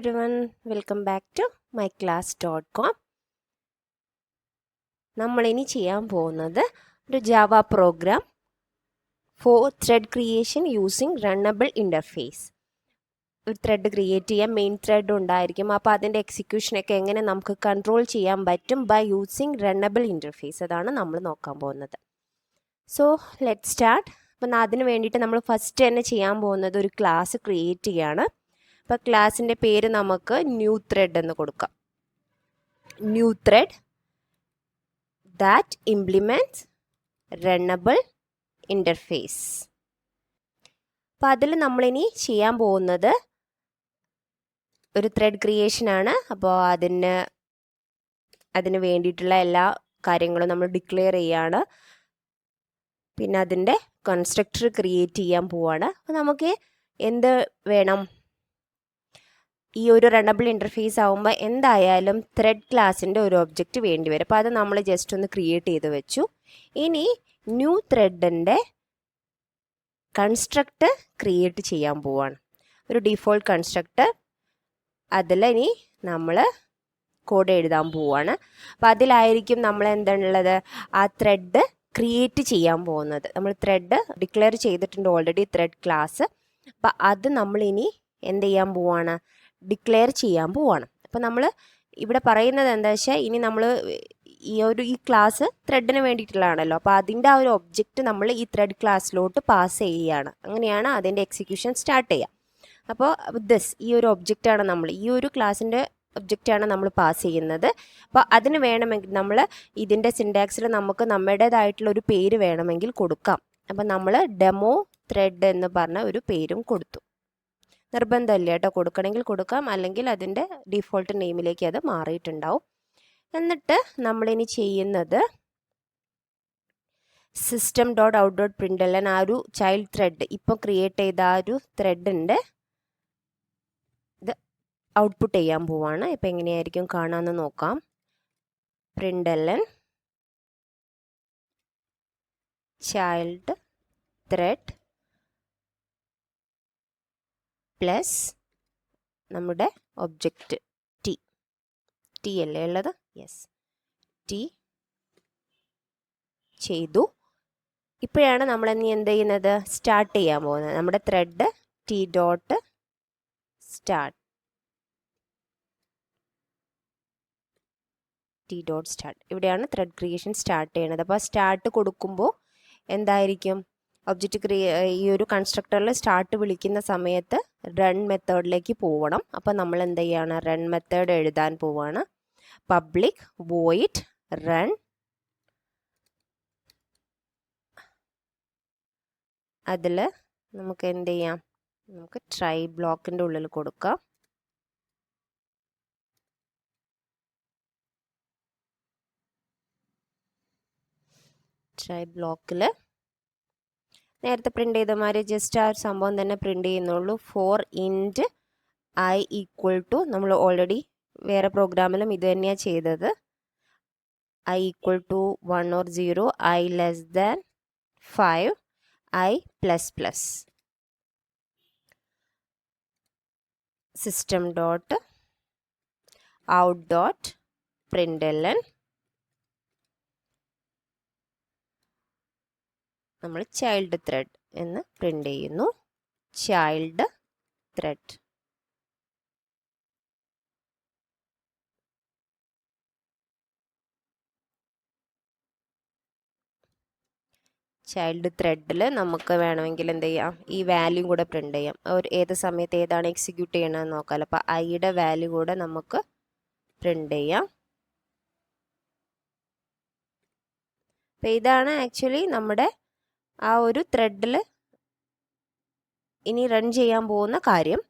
everyone, welcome back to myclass.com. നമ്മളിനി ചെയ്യാൻ പോകുന്നത് ഒരു Java program for thread creation using runnable interface. ഒരു ത്രെഡ് ക്രിയേറ്റ് ചെയ്യാൻ മെയിൻ ത്രെഡ് ഉണ്ടായിരിക്കും. അപ്പോൾ അതിൻ്റെ എക്സിക്യൂഷനൊക്കെ എങ്ങനെ നമുക്ക് കൺട്രോൾ ചെയ്യാൻ പറ്റും ബൈ യൂസിങ് റണ്ണബിൾ ഇൻ്റർഫേസ്. അതാണ് നമ്മൾ നോക്കാൻ പോകുന്നത്. So let start. അപ്പം അതിന് വേണ്ടിയിട്ട് നമ്മൾ ഫസ്റ്റ് തന്നെ ചെയ്യാൻ പോകുന്നത് ഒരു ക്ലാസ് ക്രിയേറ്റ് ചെയ്യുകയാണ്. അപ്പോൾ ക്ലാസിൻ്റെ പേര് നമുക്ക് ന്യൂ ത്രെഡ് എന്ന് കൊടുക്കാം. New thread that implements runnable interface. അപ്പോൾ അതിൽ നമ്മളിനി ചെയ്യാൻ പോകുന്നത് ഒരു ത്രെഡ് ക്രിയേഷനാണ്. അപ്പോൾ അതിന് വേണ്ടിയിട്ടുള്ള എല്ലാ കാര്യങ്ങളും നമ്മൾ ഡിക്ലെയർ ചെയ്യാണ്. പിന്നെ അതിൻ്റെ കൺസ്ട്രക്ടർ ക്രിയേറ്റ് ചെയ്യാൻ പോവാണ്. അപ്പോൾ നമുക്ക് എന്ത് വേണം? ഈ ഒരു റണ്ണബിൾ ഇൻ്റർഫേസ് ആകുമ്പോൾ എന്തായാലും ത്രെഡ് ക്ലാസിൻ്റെ ഒരു ഒബ്ജക്റ്റ് വേണ്ടി വരും. അപ്പോൾ അത് നമ്മൾ ജസ്റ്റ് ഒന്ന് ക്രിയേറ്റ് ചെയ്ത് വെച്ചു. ഇനി ന്യൂ ത്രെഡിൻ്റെ കൺസ്ട്രക്റ്റ് ക്രിയേറ്റ് ചെയ്യാൻ പോവാണ്. ഒരു ഡിഫോൾട്ട് കൺസ്ട്രക്റ്റ്. അതിലിനി നമ്മൾ കോഡ് എഴുതാൻ പോവാണ്. അപ്പോൾ അതിലായിരിക്കും നമ്മൾ എന്താണുള്ളത്, ആ ത്രെഡ് ക്രിയേറ്റ് ചെയ്യാൻ പോകുന്നത്. നമ്മൾ ത്രെഡ് ഡിക്ലെയർ ചെയ്തിട്ടുണ്ട് ഓൾറെഡി, ത്രെഡ് ക്ലാസ്. അപ്പോൾ അത് നമ്മളിനി എന്ത് ചെയ്യാൻ പോവാണ്? ഡിക്ലെയർ ചെയ്യാൻ പോവാണ്. അപ്പോൾ നമ്മൾ ഇവിടെ പറയുന്നത് എന്താ വെച്ചാൽ, ഇനി നമ്മൾ ഈ ക്ലാസ് ത്രെഡിന് വേണ്ടിയിട്ടുള്ളതാണല്ലോ. അപ്പോൾ അതിൻ്റെ ആ ഒരു ഒബ്ജക്റ്റ് നമ്മൾ ഈ ത്രെഡ് ക്ലാസ്സിലോട്ട് പാസ് ചെയ്യുകയാണ്. അങ്ങനെയാണ് അതിൻ്റെ എക്സിക്യൂഷൻ സ്റ്റാർട്ട് ചെയ്യുക. അപ്പോൾ ഈ ഒരു ഒബ്ജക്റ്റാണ് നമ്മൾ, ഈ ഒരു ക്ലാസ്സിൻ്റെ ഒബ്ജക്റ്റാണ് നമ്മൾ പാസ് ചെയ്യുന്നത്. അപ്പോൾ അതിന് വേണമെങ്കിൽ നമ്മൾ ഇതിൻ്റെ സിൻടാക്സിൽ നമുക്ക് നമ്മുടേതായിട്ടുള്ള ഒരു പേര് വേണമെങ്കിൽ കൊടുക്കാം. അപ്പോൾ നമ്മൾ ഡെമോ ത്രെഡ് എന്ന് പറഞ്ഞ ഒരു പേരും കൊടുത്തു. നിർബന്ധമില്ല കേട്ടോ, കൊടുക്കണമെങ്കിൽ കൊടുക്കാം, അല്ലെങ്കിൽ അതിൻ്റെ ഡിഫോൾട്ട് നെയിമിലേക്ക് അത് മാറിയിട്ടുണ്ടാവും. എന്നിട്ട് നമ്മളിനി ചെയ്യുന്നത് system.out.println ആ ഒരു ചൈൽഡ് ത്രെഡ്, ഇപ്പോൾ ക്രിയേറ്റ് ചെയ്ത ആ ഒരു ത്രെഡിൻ്റെ ഇത് ഔട്ട്പുട്ട് ചെയ്യാൻ പോവാണ്. ഇപ്പം എങ്ങനെയായിരിക്കും കാണാമെന്ന് നോക്കാം. println ചൈൽഡ് ത്രെഡ് പ്ലസ് നമ്മുടെ ഒബ്ജക്റ്റ് ടി അല്ലേ ഉള്ളത്? യെസ്, ടി ചെയ്തു. ഇപ്പോഴാണ് നമ്മൾ ഇനി എന്ത് ചെയ്യുന്നത്? സ്റ്റാർട്ട് ചെയ്യാൻ പോകുന്നത്. നമ്മുടെ ത്രെഡ് ടി ഡോട്ട് സ്റ്റാർട്ട്, ഇവിടെയാണ് ത്രെഡ് ക്രിയേഷൻ സ്റ്റാർട്ട് ചെയ്യണത്. അപ്പോൾ സ്റ്റാർട്ട് കൊടുക്കുമ്പോൾ എന്തായിരിക്കും? ഒബ്ജക്റ്റ് ഈ ഒരു കൺസ്ട്രക്ടറിൽ സ്റ്റാർട്ട് വിളിക്കുന്ന സമയത്ത് റൺ മെത്തേഡിലേക്ക് പോവണം. അപ്പോൾ നമ്മൾ എന്ത് ചെയ്യാണ്? റൺ മെത്തേഡ് എഴുതാൻ പോവാണ്. Public void run. അതിൽ നമുക്ക് എന്ത് ചെയ്യാം? നമുക്ക് ട്രൈ ബ്ലോക്കിൻ്റെ ഉള്ളിൽ കൊടുക്കാം. ട്രൈ ബ്ലോക്കിൽ നേരത്തെ പ്രിൻ്റ് ചെയ്ത മാതിരി ജസ്റ്റ് ആ ഒരു സംഭവം തന്നെ പ്രിൻ്റ് ചെയ്യുന്നുള്ളൂ. For int i equal to, നമ്മൾ ഓൾറെഡി വേറെ പ്രോഗ്രാമിലും ഇത് തന്നെയാണ് ചെയ്തത്. I equal to 1 or 0, i less than 5, i plus plus. System dot out dot println നമ്മൾ ചൈൽഡ് ത്രെഡ് എന്ന് പ്രിൻ്റ് ചെയ്യുന്നു. Child thread. ചൈൽഡ് ത്രെഡിൽ നമുക്ക് വേണമെങ്കിൽ എന്ത് ചെയ്യാം? ഈ വാല്യൂ കൂടെ പ്രിൻ്റ് ചെയ്യാം. ഏത് സമയത്ത് ഏതാണ് എക്സിക്യൂട്ട് ചെയ്യണമെന്ന് നോക്കാമല്ലോ. അപ്പോൾ ഐയുടെ വാല്യൂ കൂടെ നമുക്ക് പ്രിൻ്റ് ചെയ്യാം. അപ്പോൾ ഇതാണ് ആക്ച്വലി നമ്മുടെ ആ ഒരു ത്രെഡിൽ ഇനി റൺ ചെയ്യാൻ പോകുന്ന കാര്യം.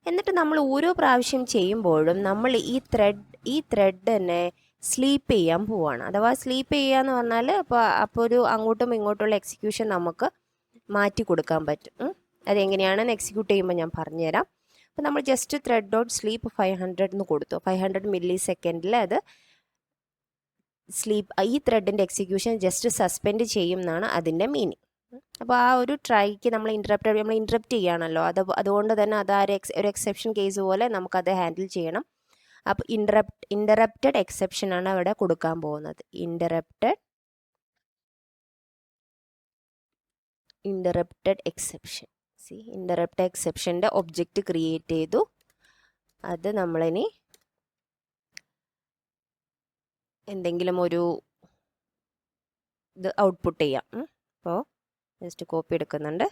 എന്നിട്ട് നമ്മൾ ഓരോ പ്രാവശ്യം ചെയ്യുമ്പോഴും നമ്മൾ ഈ ത്രെഡിനെ സ്ലീപ്പ് ചെയ്യാൻ പോവാണ്. അഥവാ സ്ലീപ്പ് ചെയ്യുക എന്ന് പറഞ്ഞാൽ അപ്പോൾ ഒരു അങ്ങോട്ടും ഇങ്ങോട്ടുള്ള എക്സിക്യൂഷൻ നമുക്ക് മാറ്റി കൊടുക്കാൻ പറ്റും. അതെങ്ങനെയാണെന്ന് എക്സിക്യൂട്ട് ചെയ്യുമ്പോൾ ഞാൻ പറഞ്ഞുതരാം. അപ്പോൾ നമ്മൾ ജസ്റ്റ് ത്രെഡ് ഡോട്ട് സ്ലീപ്പ് 500 എന്ന് കൊടുത്തു. 500 millisecond അത് സ്ലീപ്പ്, ഈ ത്രെഡിൻ്റെ എക്സിക്യൂഷൻ ജസ്റ്റ് സസ്പെൻഡ് ചെയ്യും എന്നാണ് അതിൻ്റെ മീനിങ്. അപ്പോൾ ആ ഒരു ട്രൈക്ക് നമ്മൾ ഇൻറ്ററപ്റ്റ് ചെയ്യുകയാണല്ലോ, അതുകൊണ്ട് തന്നെ അത് ഒരു എക്സെപ്ഷൻ കേസ് പോലെ നമുക്കത് ഹാൻഡിൽ ചെയ്യണം. അപ്പോൾ ഇൻറ്ററപ്റ്റഡ് എക്സെപ്ഷൻ ആണ് അവിടെ കൊടുക്കാൻ പോകുന്നത്. Interrupted exception. ഇൻറ്ററപ്റ്റ് എക്സെപ്ഷൻ്റെ ഒബ്ജക്റ്റ് ക്രിയേറ്റ് ചെയ്തു. അത് നമ്മളിനി എന്തെങ്കിലും ഒരു ഇത് ഔട്ട്പുട്ട് ചെയ്യാം. അപ്പോൾ ജസ്റ്റ് കോപ്പി എടുക്കുന്നുണ്ട്.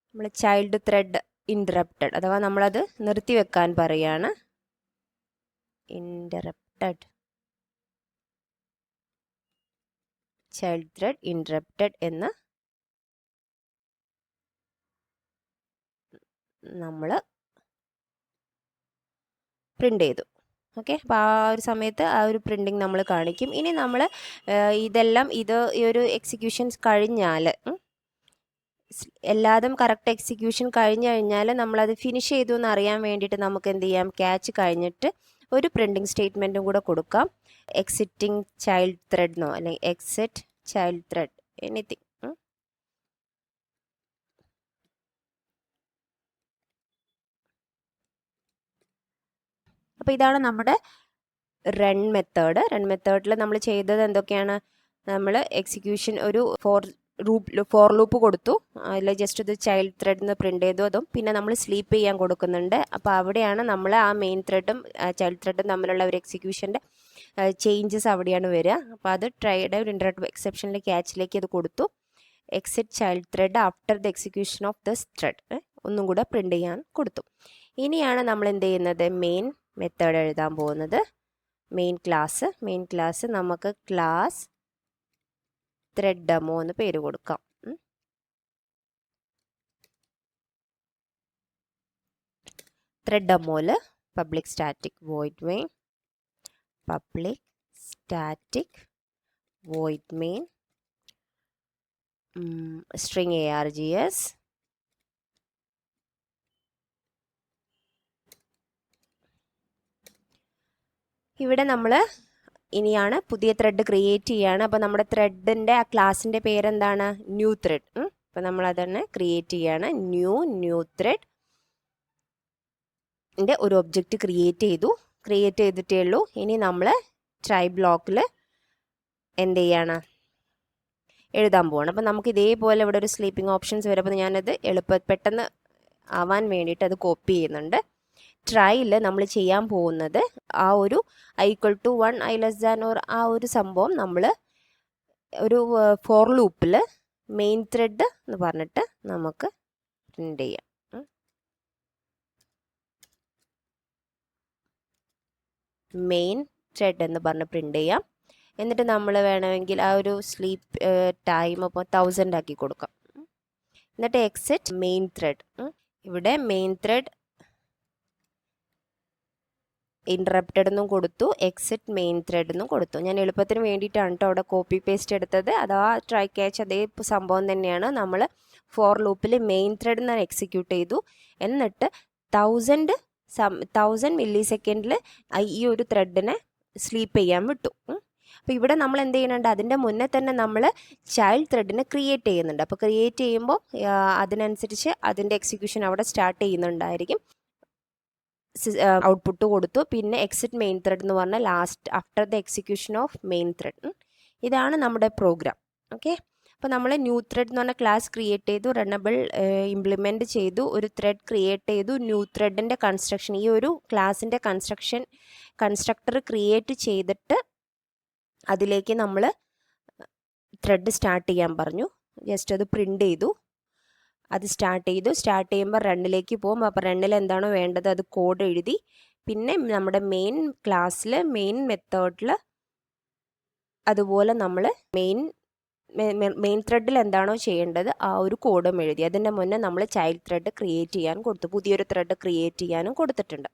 നമ്മൾ ചൈൽഡ് ത്രെഡ് ഇൻറ്ററപ്റ്റഡ്, അഥവാ നമ്മളത് നിർത്തി വെക്കാൻ പറയാണ്. ഇൻറ്ററപ്റ്റഡ് ചൈൽഡ് ത്രെഡ് ഇൻറ്ററപ്റ്റഡ് എന്ന് നമ്മൾ പ്രിൻ്റ് ചെയ്തു. ഓക്കെ, അപ്പോൾ ആ ഒരു സമയത്ത് ആ ഒരു പ്രിൻറ്റിങ് നമ്മൾ കാണിക്കും. ഇനി നമ്മൾ ഈ ഒരു എക്സിക്യൂഷൻസ് കഴിഞ്ഞാൽ, എല്ലാതും കറക്റ്റ് എക്സിക്യൂഷൻ കഴിഞ്ഞ് കഴിഞ്ഞാൽ നമ്മളത് ഫിനിഷ് ചെയ്തു എന്ന് അറിയാൻ വേണ്ടിയിട്ട് നമുക്ക് എന്ത് ചെയ്യാം, ക്യാച്ച് കഴിഞ്ഞിട്ട് ഒരു പ്രിൻറ്റിങ് സ്റ്റേറ്റ്മെൻറ്റും കൂടെ കൊടുക്കാം. എക്സിറ്റിംഗ് ചൈൽഡ് ത്രെഡ്ന്നോ അല്ലെങ്കിൽ എക്സിറ്റ് ചൈൽഡ് ത്രെഡ് എനിത്തിങ്. അപ്പോൾ ഇതാണ് നമ്മുടെ റൺ മെത്തേഡ്. റൺ മെത്തേഡിൽ നമ്മൾ ചെയ്തത് എന്തൊക്കെയാണ്, നമ്മൾ എക്സിക്യൂഷൻ ഒരു ഫോർ ലൂപ്പ് കൊടുത്തു. അതിൽ ജസ്റ്റ് ഇത് ചൈൽഡ് ത്രെഡ് എന്ന് പ്രിൻ്റ് ചെയ്തു. അതും പിന്നെ നമ്മൾ സ്ലീപ്പ് ചെയ്യാൻ കൊടുക്കുന്നുണ്ട്. അപ്പോൾ അവിടെയാണ് നമ്മൾ ആ മെയിൻ ത്രെഡും ചൈൽഡ് ത്രെഡും തമ്മിലുള്ള ഒരു എക്സിക്യൂഷൻ്റെ ചേഞ്ചസ് അവിടെയാണ് വരിക. അപ്പോൾ അത് ട്രൈയുടെ ഒരു ഇൻറ്ററപ്റ്റ് എക്സെപ്ഷനിലെ ക്യാച്ചിലേക്ക് അത് കൊടുത്തു. Exit child thread after the execution of this thread ഒന്നും കൂടെ പ്രിൻ്റ് ചെയ്യാൻ കൊടുത്തു. ഇനിയാണ് നമ്മൾ എന്ത് ചെയ്യുന്നത്, മെയിൻ മെത്തേഡ് എഴുതാൻ പോകുന്നത്. മെയിൻ ക്ലാസ് നമുക്ക് ക്ലാസ് ത്രെഡ് ഡെമോ എന്ന് പേര് കൊടുക്കാം. ത്രെഡ് ഡെമോയിൽ public static void main, public static void main string args, ഇവിടെ നമ്മൾ ഇനിയാണ് പുതിയ ത്രെഡ് ക്രിയേറ്റ് ചെയ്യാണ്. അപ്പോൾ നമ്മുടെ ത്രെഡിൻ്റെ ആ ക്ലാസിൻ്റെ പേരെന്താണ്, ന്യൂ ത്രെഡ്. അപ്പോൾ നമ്മൾ അതന്നെ ക്രിയേറ്റ് ചെയ്യാണ്. ന്യൂ ത്രെഡ് ൻ്റെ ഒരു ഒബ്ജക്റ്റ് ക്രിയേറ്റ് ചെയ്തിട്ടേ ഉള്ളൂ. ഇനി നമ്മൾ ട്രൈ ബ്ലോക്കിൽ എന്ത് ചെയ്യാണ്, എഴുതാൻ പോവാണ്. അപ്പോൾ നമുക്ക് ഇതേപോലെ ഇവിടെ ഒരു സ്ലീപ്പിംഗ് ഓപ്ഷൻസ് വരും. അപ്പോൾ ഞാനത് പെട്ടെന്ന് ആവാൻ വേണ്ടിയിട്ട് അത് കോപ്പി ചെയ്യുന്നുണ്ട്. ട്രൈയിൽ നമ്മൾ ചെയ്യാൻ പോകുന്നത് ആ ഒരു =1 i<= ആ ഒരു സംഭവം നമ്മൾ ഒരു ഫോർ ലൂപ്പിൽ മെയിൻ ത്രെഡ് എന്ന് പറഞ്ഞിട്ട് നമുക്ക് പ്രിൻ്റ് ചെയ്യാം. മെയിൻ ത്രെഡ് എന്ന് പറഞ്ഞ് പ്രിൻ്റ് ചെയ്യാം. എന്നിട്ട് നമ്മൾ വേണമെങ്കിൽ ആ ഒരു സ്ലീപ്പ് ടൈം അപ്പോൾ 1000 ആക്കി കൊടുക്കാം. എന്നിട്ട് എക്സിറ്റ് മെയിൻ ത്രെഡ്. ഇവിടെ മെയിൻ ത്രെഡ് ഇൻറ്ററപ്റ്റഡ് എന്നും കൊടുത്തു, എക്സിറ്റ് മെയിൻ ത്രെഡ് എന്നും കൊടുത്തു. ഞാൻ എളുപ്പത്തിന് വേണ്ടിയിട്ടാണ് കേട്ടോ അവിടെ കോപ്പി പേസ്റ്റ് എടുത്തത്. അഥവാ ട്രൈ ക്യാച്ച് അതേ സംഭവം തന്നെയാണ്. നമ്മൾ ഫോർ ലൂപ്പിൽ മെയിൻ ത്രെഡ് എന്ന് എക്സിക്യൂട്ട് ചെയ്തു. എന്നിട്ട് 1000 മില്ലി സെക്കൻഡിൽ ഈ ഒരു ത്രെഡിനെ സ്ലീപ്പ് ചെയ്യാൻ വിട്ടു. അപ്പോൾ ഇവിടെ നമ്മൾ എന്ത് ചെയ്യുന്നുണ്ട്, അതിൻ്റെ മുന്നേ തന്നെ നമ്മൾ ചൈൽഡ് ത്രെഡിനെ ക്രിയേറ്റ് ചെയ്യുന്നുണ്ട്. അപ്പോൾ ക്രിയേറ്റ് ചെയ്യുമ്പോൾ അതിനനുസരിച്ച് അതിൻ്റെ എക്സിക്യൂഷൻ അവിടെ സ്റ്റാർട്ട് ചെയ്യുന്നുണ്ടായിരിക്കും. ഔട്ട്പുട്ട് കൊടുത്തു. പിന്നെ എക്സിറ്റ് മെയിൻ ത്രെഡ് എന്ന് പറഞ്ഞാൽ last after the execution of main thread. ഇതാണ് നമ്മുടെ പ്രോഗ്രാം. ഓക്കെ, അപ്പോൾ നമ്മൾ ന്യൂ ത്രെഡ് എന്ന് പറഞ്ഞ ക്ലാസ് ക്രിയേറ്റ് ചെയ്തു, റണ്ണബിൾ ഇംപ്ലിമെൻറ്റ് ചെയ്തു, ഒരു ത്രെഡ് ക്രിയേറ്റ് ചെയ്തു. ന്യൂ ത്രെഡിൻ്റെ കൺസ്ട്രക്ഷൻ, ഈ ഒരു ക്ലാസിൻ്റെ കൺസ്ട്രക്ടർ ക്രിയേറ്റ് ചെയ്തിട്ട് അതിലേക്ക് നമ്മൾ ത്രെഡ് സ്റ്റാർട്ട് ചെയ്യാൻ പറഞ്ഞു. ജസ്റ്റ് അത് പ്രിൻ്റ് ചെയ്തു, അത് സ്റ്റാർട്ട് ചെയ്യുമ്പോൾ റണ്ണിലേക്ക് പോകും. അപ്പോൾ റണ്ണിൽ എന്താണോ വേണ്ടത് അത് കോഡ് എഴുതി. പിന്നെ നമ്മുടെ മെയിൻ ക്ലാസ്സിൽ മെയിൻ മെത്തേഡിൽ അതുപോലെ നമ്മൾ മെയിൻ ത്രെഡിൽ എന്താണോ ചെയ്യേണ്ടത് ആ ഒരു കോഡും എഴുതി. അതിൻ്റെ മുന്നേ നമ്മൾ ചൈൽഡ് ത്രെഡ് ക്രിയേറ്റ് ചെയ്യാൻ കൊടുത്തു, പുതിയൊരു ത്രെഡ് ക്രിയേറ്റ് ചെയ്യാനും കൊടുത്തിട്ടുണ്ട്.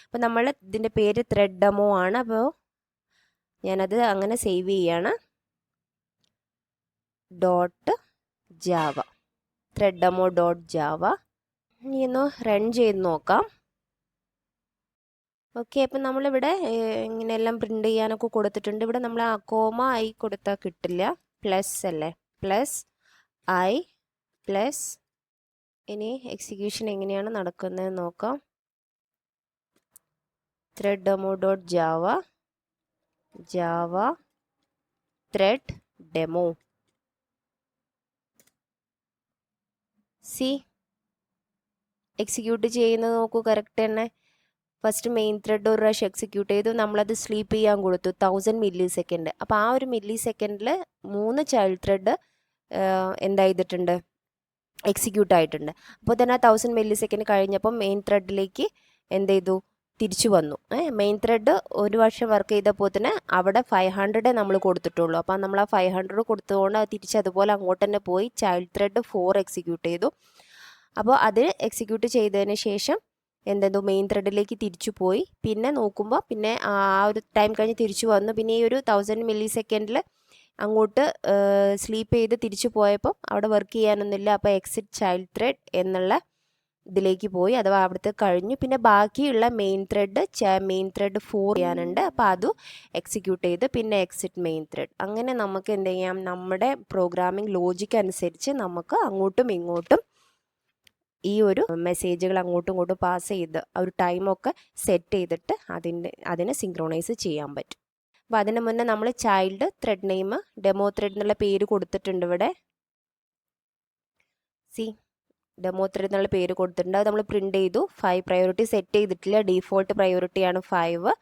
അപ്പോൾ നമ്മൾ ഇതിൻ്റെ പേര് ത്രെഡ് ഡെമോ ആണ്. അപ്പോൾ ഞാനത് അങ്ങനെ സേവ് ചെയ്യാണ്. .java threaddemo.java. ഇനി ഒന്ന് റൺ ചെയ്ത് നോക്കാം. ഓക്കെ, അപ്പം നമ്മളിവിടെ ഇങ്ങനെയെല്ലാം പ്രിൻ്റ് ചെയ്യാനൊക്കെ കൊടുത്തിട്ടുണ്ട്. ഇവിടെ നമ്മൾ ആ കോമ ആയി കൊടുത്താൽ കിട്ടില്ല, പ്ലസ് അല്ലേ, പ്ലസ് ഐ പ്ലസ് ഇനി എക്സിക്യൂഷൻ എങ്ങനെയാണ് നടക്കുന്നത് നോക്കാം. Thread demo dot Java thread demo. C execute ചെയ്യുന്നത് നോക്കൂ, കറക്റ്റ് തന്നെ. ഫസ്റ്റ് മെയിൻ ത്രെഡ് ഒരു പ്രാവശ്യം എക്സിക്യൂട്ട് ചെയ്തു, നമ്മളത് സ്ലീപ്പ് ചെയ്യാൻ കൊടുത്തു 1000 മില്ലി സെക്കൻഡ്. അപ്പോൾ ആ ഒരു മില്ലി സെക്കൻഡിൽ 3 ചൈൽഡ് ത്രെഡ് എന്താ ചെയ്തിട്ടുണ്ട്, എക്സിക്യൂട്ട് ആയിട്ടുണ്ട്. അപ്പോൾ തന്നെ ആ 1000 മില്ലി സെക്കൻഡ് കഴിഞ്ഞപ്പോൾ മെയിൻ ത്രെഡിലേക്ക് എന്ത് ചെയ്തു, തിരിച്ചു വന്നു. മെയിൻ ത്രെഡ് ഒരു വർഷം വർക്ക് ചെയ്തപ്പോൾ തന്നെ അവിടെ 500 നമ്മൾ കൊടുത്തിട്ടുള്ളൂ. അപ്പോൾ നമ്മൾ ആ 500 കൊടുത്തുകൊണ്ട് അത് തിരിച്ച് അതുപോലെ അങ്ങോട്ട് തന്നെ പോയി ചൈൽഡ് ത്രെഡ് 4 എക്സിക്യൂട്ട് ചെയ്തു. അപ്പോൾ അത് എക്സിക്യൂട്ട് ചെയ്തതിന് ശേഷം എന്തെന്തോ മെയിൻ ത്രെഡിലേക്ക് തിരിച്ചു പോയി. പിന്നെ നോക്കുമ്പോൾ പിന്നെ ആ ഒരു ടൈം കഴിഞ്ഞ് തിരിച്ചു വന്നു. പിന്നെ ഈ ഒരു 1000 മില്ലി സെക്കൻഡിൽ അങ്ങോട്ട് സ്ലീപ്പ് ചെയ്ത് തിരിച്ചു പോയപ്പോൾ അവിടെ വർക്ക് ചെയ്യാനൊന്നുമില്ല. അപ്പോൾ എക്സിറ്റ് ചൈൽഡ് ത്രെഡ് എന്നുള്ള ഇതിലേക്ക് പോയി, അഥവാ അവിടുത്തെ കഴിഞ്ഞു. പിന്നെ ബാക്കിയുള്ള മെയിൻ ത്രെഡ് 4 ചെയ്യാനുണ്ട്. അപ്പോൾ അതും എക്സിക്യൂട്ട് ചെയ്ത് പിന്നെ എക്സിറ്റ് മെയിൻ ത്രെഡ്. അങ്ങനെ നമുക്ക് എന്ത് ചെയ്യാം, നമ്മുടെ പ്രോഗ്രാമിംഗ് ലോജിക്ക് അനുസരിച്ച് നമുക്ക് അങ്ങോട്ടും ഇങ്ങോട്ടും ഈ ഒരു മെസ്സേജുകൾ അങ്ങോട്ടും ഇങ്ങോട്ടും പാസ് ചെയ്ത് ഒരു ടൈമൊക്കെ സെറ്റ് ചെയ്തിട്ട് അതിനെ സിങ്ക്രോണൈസ് ചെയ്യാൻ പറ്റും. അപ്പോൾ അതിന് മുന്നേ നമ്മൾ child thread name demo thread എന്നുള്ള പേര് കൊടുത്തിട്ടുണ്ട് ഇവിടെ. സി ഡെമോ ത്രെഡ് എന്നുള്ള പേര് കൊടുത്തിട്ടുണ്ട്. അത് നമ്മൾ പ്രിൻ്റ് ചെയ്തു. 5 പ്രയോറിറ്റി സെറ്റ് ചെയ്തിട്ടില്ല, ഡീഫോൾട്ട് പ്രയോറിറ്റിയാണ് 5.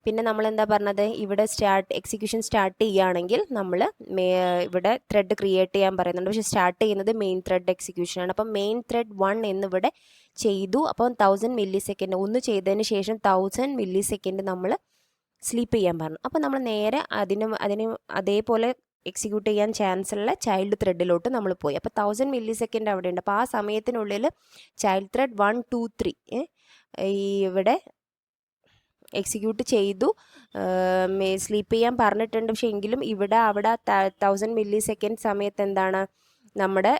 പിന്നെ നമ്മൾ എന്താ പറഞ്ഞത്, ഇവിടെ എക്സിക്യൂഷൻ സ്റ്റാർട്ട് ചെയ്യുകയാണെങ്കിൽ നമ്മൾ ഇവിടെ ത്രെഡ് ക്രിയേറ്റ് ചെയ്യാൻ പറയുന്നുണ്ട്. പക്ഷേ സ്റ്റാർട്ട് ചെയ്യുന്നത് മെയിൻ ത്രെഡ് എക്സിക്യൂഷനാണ്. അപ്പം മെയിൻ ത്രെഡ് 1 എന്നിവിടെ ചെയ്തു. അപ്പം 1000 മില്ലി സെക്കൻഡ് ഒന്ന് ചെയ്തതിന് ശേഷം 1000 മില്ലി സെക്കൻഡ് നമ്മൾ സ്ലീപ്പ് ചെയ്യാൻ പറഞ്ഞു. അപ്പം നമ്മൾ നേരെ അതിന് അതേപോലെ എക്സിക്യൂട്ട് ചെയ്യാൻ ചാൻസ് ഉള്ള ചൈൽഡ് ത്രെഡിലോട്ട് നമ്മൾ പോയി. അപ്പോൾ 1000 മില്ലി സെക്കൻഡ് അവിടെ ഉണ്ട്. അപ്പോൾ ആ സമയത്തിനുള്ളിൽ ചൈൽഡ് ത്രെഡ് 1 2 3 ഇവിടെ എക്സിക്യൂട്ട് ചെയ്തു. സ്ലീപ്പ് ചെയ്യാൻ പറഞ്ഞിട്ടുണ്ട്. പക്ഷേ എങ്കിലും അവിടെ 1000 മില്ലി സെക്കൻഡ് സമയത്ത് എന്താണ്, നമ്മുടെ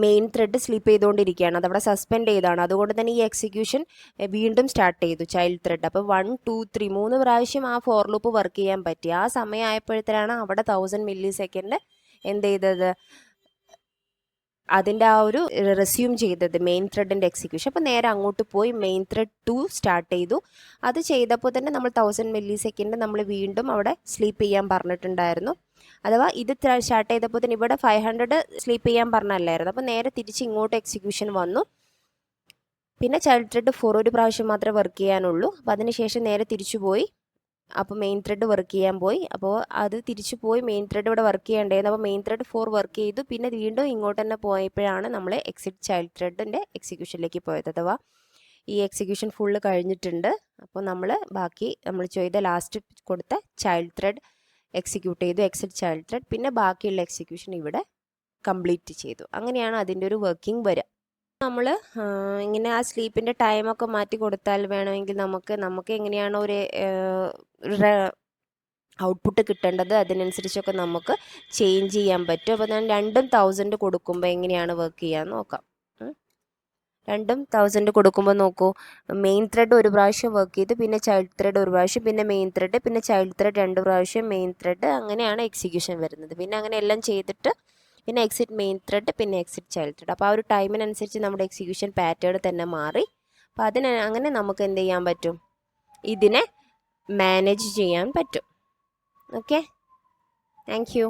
മെയിൻ ത്രെഡ് സ്ലീപ്പ് ചെയ്തുകൊണ്ടിരിക്കുകയാണ്, അതവിടെ സസ്പെൻഡ് ചെയ്താണ്. അതുകൊണ്ട് തന്നെ ഈ എക്സിക്യൂഷൻ വീണ്ടും സ്റ്റാർട്ട് ചെയ്തു ചൈൽഡ് ത്രെഡ്. അപ്പോൾ 1 2 3 3 പ്രാവശ്യം ആ ഫോർ ലൂപ്പ് വർക്ക് ചെയ്യാൻ പറ്റി. ആ സമയമായപ്പോഴത്തേനാണ് അവിടെ 1000 മില്ലി സെക്കൻഡ് എന്ത് ചെയ്തത്, അതിൻ്റെ ആ ഒരു റെസ്യൂം ചെയ്തത് മെയിൻ ത്രെഡിൻ്റെ എക്സിക്യൂഷൻ. അപ്പോൾ നേരെ അങ്ങോട്ട് പോയി മെയിൻ ത്രെഡ് 2 സ്റ്റാർട്ട് ചെയ്തു. അത് ചെയ്തപ്പോൾ തന്നെ നമ്മൾ 1000 മില്ലി സെക്കൻഡ് നമ്മൾ വീണ്ടും അവിടെ സ്ലീപ്പ് ചെയ്യാൻ പറഞ്ഞിട്ടുണ്ടായിരുന്നു. അഥവാ ഇത് സ്റ്റാർട്ട് ചെയ്തപ്പോൾ തന്നെ ഇവിടെ 500 സ്ലീപ്പ് ചെയ്യാൻ പറഞ്ഞല്ലായിരുന്നു. അപ്പോൾ നേരെ തിരിച്ച് ഇങ്ങോട്ട് എക്സിക്യൂഷൻ വന്നു. പിന്നെ ചൈൽഡ് ത്രെഡ് 4 ഒരു പ്രാവശ്യം മാത്രമേ വർക്ക് ചെയ്യാനുള്ളൂ. അപ്പോൾ അതിനുശേഷം നേരെ തിരിച്ചു പോയി. അപ്പോൾ മെയിൻ ത്രെഡ് വർക്ക് ചെയ്യാൻ പോയി. അപ്പോൾ അത് തിരിച്ചു പോയി മെയിൻ ത്രെഡ് ഇവിടെ വർക്ക് ചെയ്യേണ്ടായിരുന്നു. അപ്പോൾ മെയിൻ ത്രെഡ് 4 വർക്ക് ചെയ്തു. പിന്നെ വീണ്ടും ഇങ്ങോട്ട് തന്നെ പോയപ്പോഴാണ് നമ്മൾ എക്സിറ്റ് ചൈൽഡ് ത്രെഡിൻ്റെ എക്സിക്യൂഷനിലേക്ക് പോയത്. അഥവാ ഈ എക്സിക്യൂഷൻ ഫുള്ള് കഴിഞ്ഞിട്ടുണ്ട്. അപ്പോൾ ബാക്കി നമ്മൾ ചെയ്ത ലാസ്റ്റ് കൊടുത്ത ചൈൽഡ് ത്രെഡ് എക്സിക്യൂട്ട് ചെയ്തു, എക്സിറ്റ് ചൈൽഡ് ത്രെഡ്. പിന്നെ ബാക്കിയുള്ള എക്സിക്യൂഷൻ ഇവിടെ കംപ്ലീറ്റ് ചെയ്തു. അങ്ങനെയാണ് അതിൻ്റെ ഒരു വർക്കിംഗ് വരിക. നമ്മൾ ഇങ്ങനെ ആ സ്ലീപ്പിൻ്റെ ടൈമൊക്കെ മാറ്റി കൊടുത്താൽ വേണമെങ്കിൽ നമുക്ക് എങ്ങനെയാണോ ഒരു ഔട്ട്പുട്ട് കിട്ടേണ്ടത് അതിനനുസരിച്ചൊക്കെ നമുക്ക് ചേഞ്ച് ചെയ്യാൻ പറ്റും. അപ്പോൾ ഞാൻ 1000 കൊടുക്കുമ്പോൾ എങ്ങനെയാണ് വർക്ക് ചെയ്യാൻ നോക്കാം. 1000 കൊടുക്കുമ്പോൾ നോക്കൂ, മെയിൻ ത്രെഡ് ഒരു പ്രാവശ്യം വർക്ക് ചെയ്ത്, പിന്നെ ചൈൽഡ് ത്രെഡ് ഒരു പ്രാവശ്യം, പിന്നെ മെയിൻ ത്രെഡ്, പിന്നെ ചൈൽഡ് ത്രെഡ് 2 പ്രാവശ്യം, മെയിൻ ത്രെഡ്, അങ്ങനെയാണ് എക്സിക്യൂഷൻ വരുന്നത്. പിന്നെ അങ്ങനെ എല്ലാം ചെയ്തിട്ട് പിന്നെ എക്സിറ്റ് മെയിൻ ത്രെഡ്, പിന്നെ എക്സിറ്റ് ചൈൽഡ് ത്രെഡ്. അപ്പോൾ ആ ഒരു ടൈമിനനുസരിച്ച് നമ്മുടെ എക്സിക്യൂഷൻ പാറ്റേൺ തന്നെ മാറി. അപ്പോൾ അങ്ങനെ നമുക്ക് എന്ത് ചെയ്യാൻ പറ്റും, ഇതിനെ മാനേജ് ചെയ്യാൻ പറ്റും. Okay, thank you.